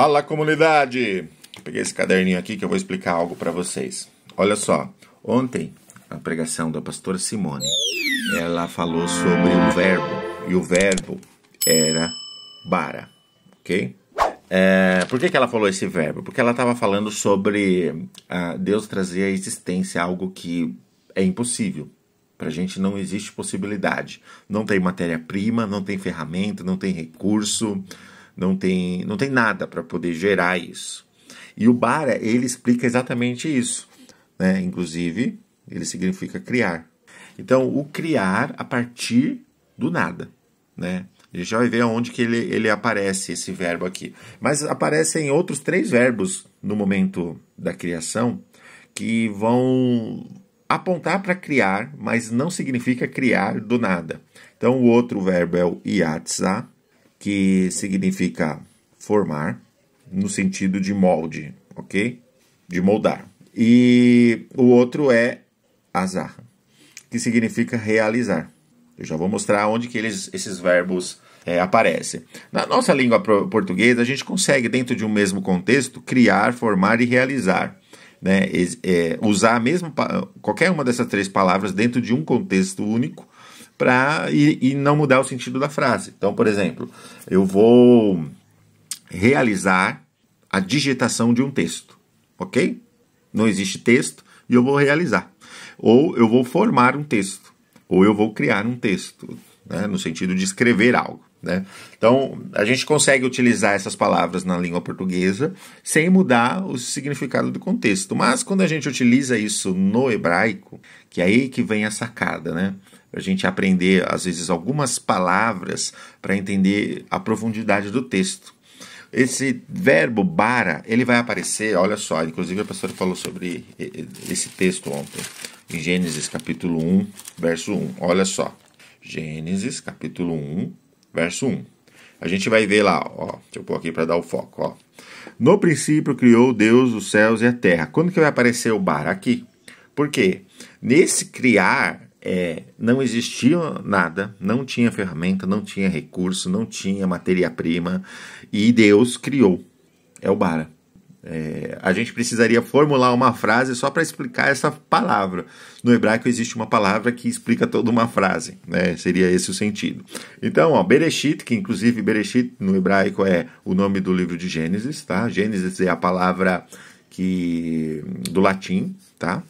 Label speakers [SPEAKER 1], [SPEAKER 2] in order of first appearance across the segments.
[SPEAKER 1] Fala, comunidade! Peguei esse caderninho aqui que eu vou explicar algo para vocês. Olha só, ontem a pregação da pastora Simone, ela falou sobre o verbo, e o verbo era bara, ok? Por que ela falou esse verbo? Porque ela estava falando sobre Deus trazer à existência algo que é impossível. Para a gente não existe possibilidade. Não tem matéria-prima, não tem ferramenta, não tem recurso, não tem nada para poder gerar isso. E o bara, ele explica exatamente isso, né? Inclusive, ele significa criar. Então, o criar a partir do nada, né? A gente já vai ver onde que ele aparece, esse verbo aqui. Mas aparecem outros 3 verbos no momento da criação que vão apontar para criar, mas não significa criar do nada. Então, o outro verbo é o iatzá, que significa formar, no sentido de molde, ok? De moldar. E o outro é azar, que significa realizar. Eu já vou mostrar onde que esses verbos aparecem. Na nossa língua portuguesa, a gente consegue, dentro de um mesmo contexto, criar, formar e realizar. Né? Usar mesmo qualquer uma dessas 3 palavras dentro de um contexto único e não mudar o sentido da frase. Então, por exemplo, eu vou realizar a digitação de um texto, ok? Não existe texto e eu vou realizar. Ou eu vou formar um texto, ou eu vou criar um texto, né? No sentido de escrever algo. Né? Então, a gente consegue utilizar essas palavras na língua portuguesa sem mudar o significado do contexto. Mas quando a gente utiliza isso no hebraico, que é aí que vem a sacada, né? A gente aprender, às vezes, algumas palavras para entender a profundidade do texto. Esse verbo bara, ele vai aparecer, olha só, inclusive a pastora falou sobre esse texto ontem, em Gênesis capítulo 1, verso 1. Olha só, Gênesis capítulo 1, verso 1. A gente vai ver lá, ó, deixa eu pôr aqui para dar o foco, ó. No princípio criou Deus os céus e a terra. Quando que vai aparecer o bara? Aqui. Por quê? Nesse criar, não existia nada, não tinha ferramenta, não tinha recurso, não tinha matéria-prima, e Deus criou. É o bara. A gente precisaria formular uma frase só para explicar essa palavra. No hebraico existe uma palavra que explica toda uma frase, né? Seria esse o sentido. Então, ó, Bereshit, que inclusive Bereshit no hebraico é o nome do livro de Gênesis, tá? Gênesis é a palavra do latim, tá?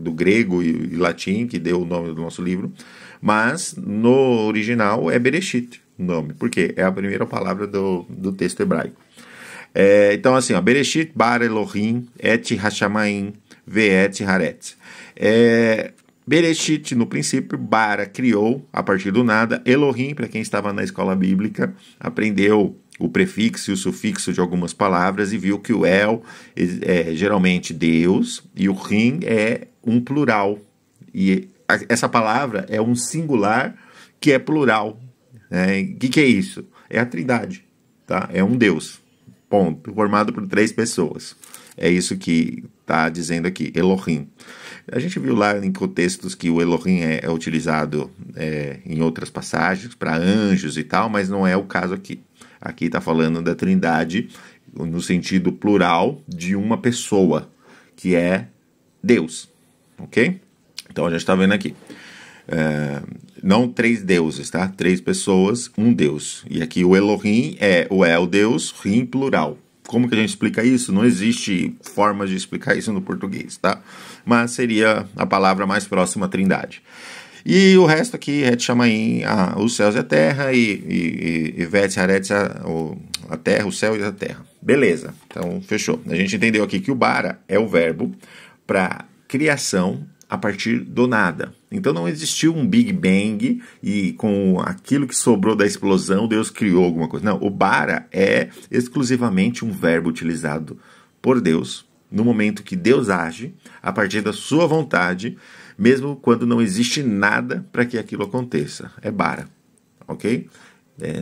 [SPEAKER 1] Do grego e latim, que deu o nome do nosso livro. Mas no original é Bereshit o nome, porque é a primeira palavra do texto hebraico. Então, assim, ó, Bereshit bara Elohim et hashamayim ve'et haretz. Bereshit, no princípio, bara criou a partir do nada. Elohim, para quem estava na escola bíblica, aprendeu o prefixo e o sufixo de algumas palavras e viu que o El é geralmente Deus e o Rim é um plural. E essa palavra é um singular que é plural. Que é isso? É a Trindade, tá? É um Deus. Ponto, formado por 3 pessoas. É isso que está dizendo aqui, Elohim. A gente viu lá em contextos que o Elohim é utilizado em outras passagens para anjos e tal, mas não é o caso aqui. Aqui está falando da Trindade no sentido plural de uma pessoa, que é Deus. Ok? Então a gente está vendo aqui. Não 3 deuses, tá? 3 pessoas, um Deus. E aqui o Elohim é o El Deus, Rim plural. Como que a gente explica isso? Não existe forma de explicar isso no português, tá? Mas seria a palavra mais próxima à Trindade. E o resto aqui é de Shamaim, os céus e a terra, e Vet Haretz, a terra, o céu e a terra. Beleza, então fechou. A gente entendeu aqui que o bara é o verbo para criação a partir do nada. Então não existiu um Big Bang e com aquilo que sobrou da explosão Deus criou alguma coisa. Não, o bara é exclusivamente um verbo utilizado por Deus no momento que Deus age a partir da sua vontade, mesmo quando não existe nada para que aquilo aconteça. É bara, ok?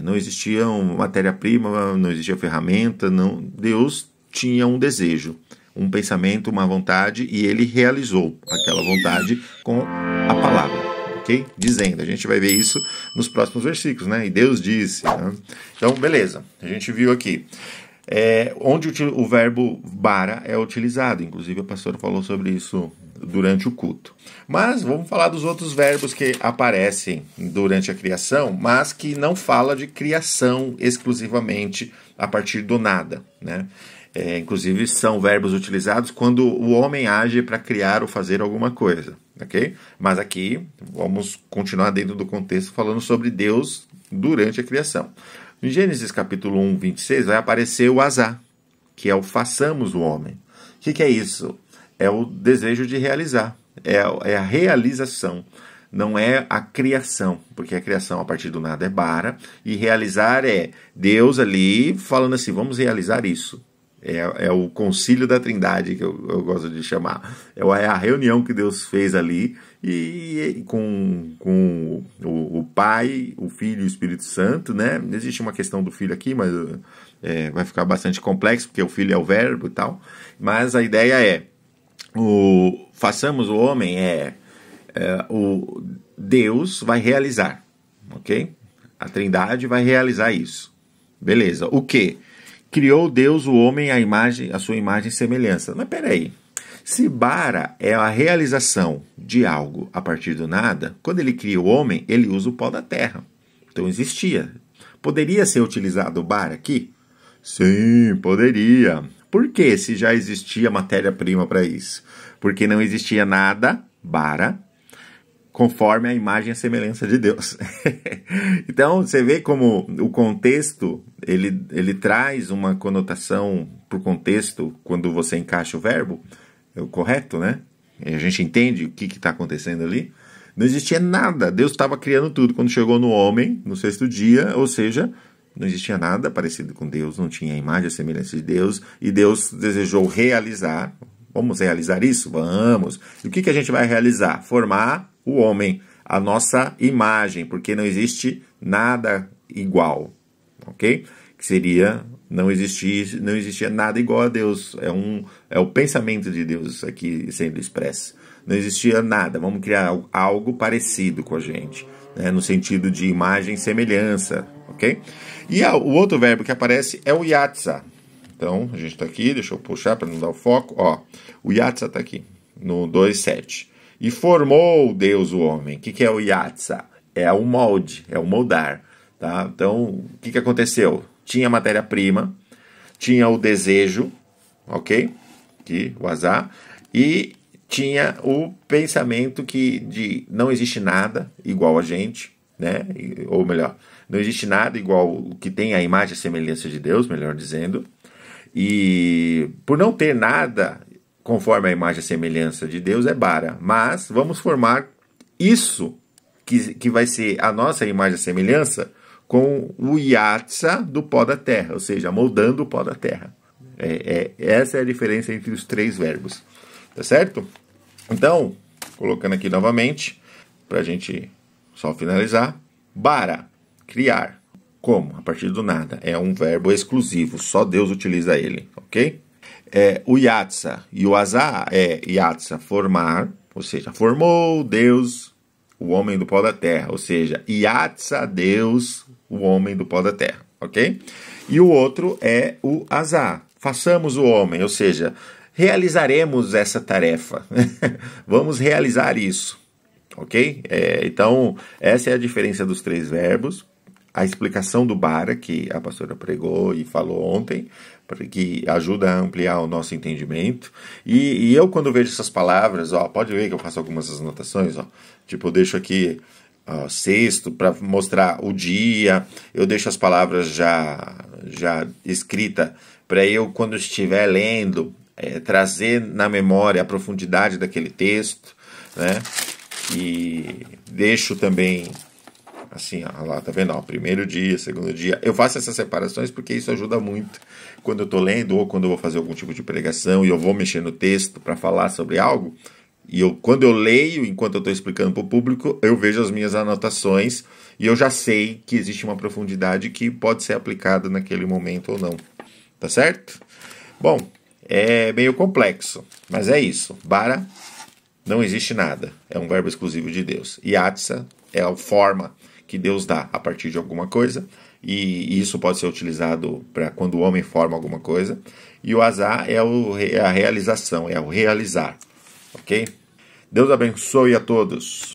[SPEAKER 1] Não existia matéria-prima, não existia ferramenta, não. Deus tinha um desejo, um pensamento, uma vontade, e ele realizou aquela vontade com a palavra, ok? Dizendo, a gente vai ver isso nos próximos versículos, né? E Deus disse, né? Então, beleza, a gente viu aqui. onde o verbo bara é utilizado. Inclusive, a pastora falou sobre isso durante o culto. Mas vamos falar dos outros verbos que aparecem durante a criação, mas que não fala de criação exclusivamente a partir do nada, né? Inclusive, são verbos utilizados quando o homem age para criar ou fazer alguma coisa, ok? Mas aqui, vamos continuar dentro do contexto falando sobre Deus durante a criação. Em Gênesis capítulo 1, 26, vai aparecer o azar, que é o façamos o homem. O que é isso? É o desejo de realizar, é a realização, não é a criação, porque a criação a partir do nada é bara, e realizar é Deus ali falando assim, vamos realizar isso. É o concílio da Trindade, que eu gosto de chamar. É a reunião que Deus fez ali e com o Pai, o Filho e o Espírito Santo, né? Existe uma questão do Filho aqui, mas vai ficar bastante complexo, porque o Filho é o verbo e tal. Mas a ideia façamos o homem o Deus vai realizar, ok? A Trindade vai realizar isso. Beleza, o quê? Criou Deus o homem a sua imagem e semelhança. Mas peraí, se bara é a realização de algo a partir do nada, quando ele cria o homem, ele usa o pó da terra. Então existia. Poderia ser utilizado o bara aqui? Sim, poderia. Por quê? Se já existia matéria-prima para isso? Porque não existia nada, bara, conforme a imagem e a semelhança de Deus. Então, você vê como o contexto, ele traz uma conotação para o contexto quando você encaixa o verbo, é o correto, né? E a gente entende o que está acontecendo ali. Não existia nada, Deus estava criando tudo. Quando chegou no homem, no sexto dia, ou seja, não existia nada parecido com Deus, não tinha a imagem e a semelhança de Deus, e Deus desejou realizar. Vamos realizar isso? Vamos. E o que a gente vai realizar? Formar o homem, a nossa imagem, porque não existe nada igual, ok? Que seria, não existia nada igual a Deus, é o pensamento de Deus aqui sendo expresso. Não existia nada, vamos criar algo parecido com a gente, né? No sentido de imagem e semelhança, ok? E o outro verbo que aparece é o yatsa. Então, a gente está aqui, deixa eu puxar para não dar o foco, ó, o yatsa está aqui, no 2:7. E formou Deus o homem. O que é o yatsa? É o molde, é o moldar. Tá? Então, o que aconteceu? Tinha matéria-prima, tinha o desejo, ok? O azar, e tinha o pensamento de não existe nada igual a gente, né? Ou melhor, não existe nada igual o que tem a imagem e a semelhança de Deus, melhor dizendo. E por não ter nada conforme a imagem e a semelhança de Deus, é bara. Mas vamos formar isso, que vai ser a nossa imagem e semelhança, com o yatsa do pó da terra, ou seja, moldando o pó da terra. Essa é a diferença entre os três verbos. Tá certo? Então, colocando aqui novamente, para a gente só finalizar. Bara, criar. Como? A partir do nada. É um verbo exclusivo, só Deus utiliza ele, ok? O yatsa e o azar yatsa, formar, ou seja, formou Deus o homem do pó da terra, ou seja, yatsa Deus o homem do pó da terra, ok? E o outro é o azar, façamos o homem, ou seja, realizaremos essa tarefa, vamos realizar isso, ok? Então, essa é a diferença dos três verbos. A explicação do bara, que a pastora pregou e falou ontem, que ajuda a ampliar o nosso entendimento. E eu, quando vejo essas palavras, pode ver que eu faço algumas anotações, tipo, eu deixo aqui sexto para mostrar o dia, eu deixo as palavras já escritas para eu, quando estiver lendo, trazer na memória a profundidade daquele texto, né? E deixo também assim, lá, tá vendo? Primeiro dia, segundo dia. Eu faço essas separações porque isso ajuda muito quando eu tô lendo ou quando eu vou fazer algum tipo de pregação e eu vou mexer no texto para falar sobre algo. E quando eu leio, enquanto eu estou explicando para o público, eu vejo as minhas anotações e eu já sei que existe uma profundidade que pode ser aplicada naquele momento ou não. Tá certo? Bom, é meio complexo, mas é isso. Bara, não existe nada. É um verbo exclusivo de Deus. Yatsa é a forma que Deus dá a partir de alguma coisa. e isso pode ser utilizado para quando o homem forma alguma coisa. E o azar é a realização, é o realizar. Ok? Deus abençoe a todos.